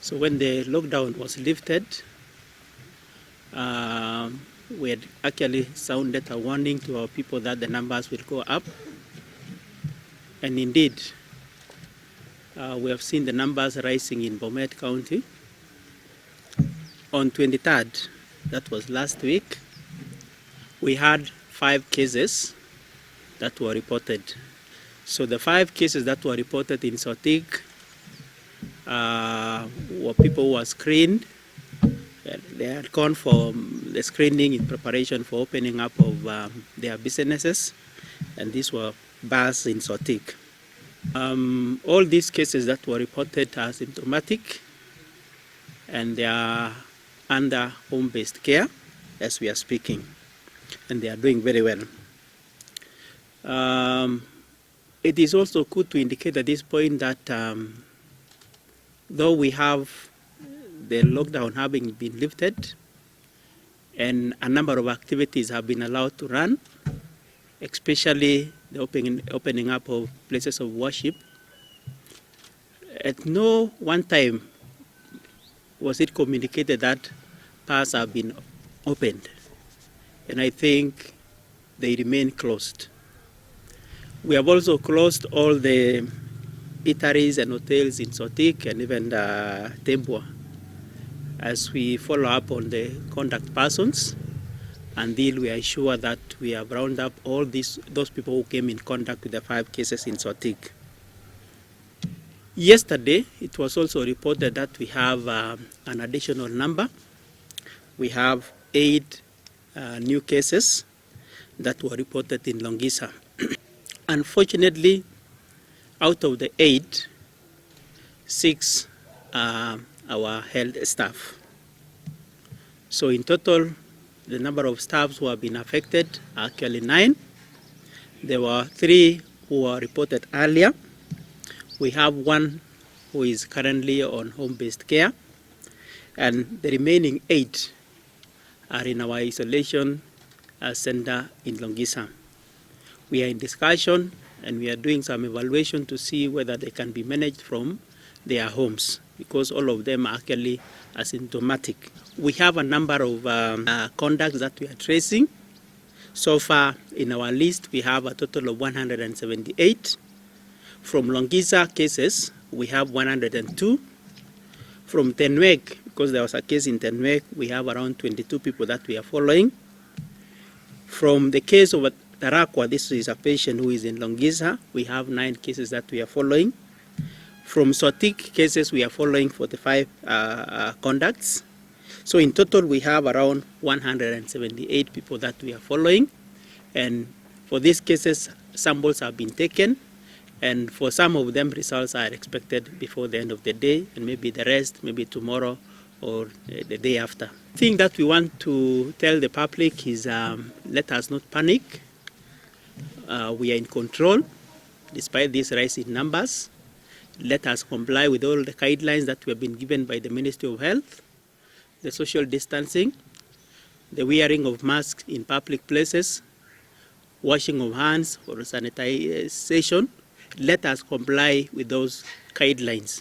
So when the lockdown was lifted, we had actually sounded a warning to our people that the numbers will go up. And indeed, we have seen the numbers rising in Bomet County. On 23rd, that was last week, we had 5 cases that were reported. So the 5 cases that were reported in Sotik were people who were screened. They had gone for the screening in preparation for opening up of their businesses, and these were bars in Sotik. All these cases that were reported are symptomatic, and they are under home-based care as we are speaking, and they are doing very well. It is also good to indicate at this point that though we have the lockdown having been lifted and a number of activities have been allowed to run, especially the opening up of places of worship, at no one time was it communicated that bars have been opened, and I think they remain closed. We have also closed all the eateries and hotels in Sotik and even Tembua, as we follow up on the contact persons until we are sure that we have rounded up all those people who came in contact with the 5 cases in Sotik. Yesterday, it was also reported that we have an additional number. We have 8 new cases that were reported in Longisa. Unfortunately, out of the 8, 6 are our health staff. So in total, the number of staffs who have been affected are actually 9. There were 3 who were reported earlier. We have 1 who is currently on home-based care, and the remaining 8 are in our isolation center in Longisa. We are in discussion and we are doing some evaluation to see whether they can be managed from their homes, because all of them are actually asymptomatic. We have a number of contacts that we are tracing. So far in our list, we have a total of 178. From Longisa cases, we have 102. From Tenwek, because there was a case in Tenwek, we have around 22 people that we are following. From the case of Tarakwa, this is a patient who is in Longisa, we have 9 cases that we are following. From Sotik cases, we are following 45 contacts. So in total, we have around 178 people that we are following. And for these cases, samples have been taken. And for some of them, results are expected before the end of the day, and maybe the rest, maybe tomorrow or the day after. The thing that we want to tell the public is let us not panic. We are in control despite this rise in numbers. Let us comply with all the guidelines that we have been given by the Ministry of Health, the social distancing, the wearing of masks in public places, washing of hands or sanitization. Let us comply with those guidelines.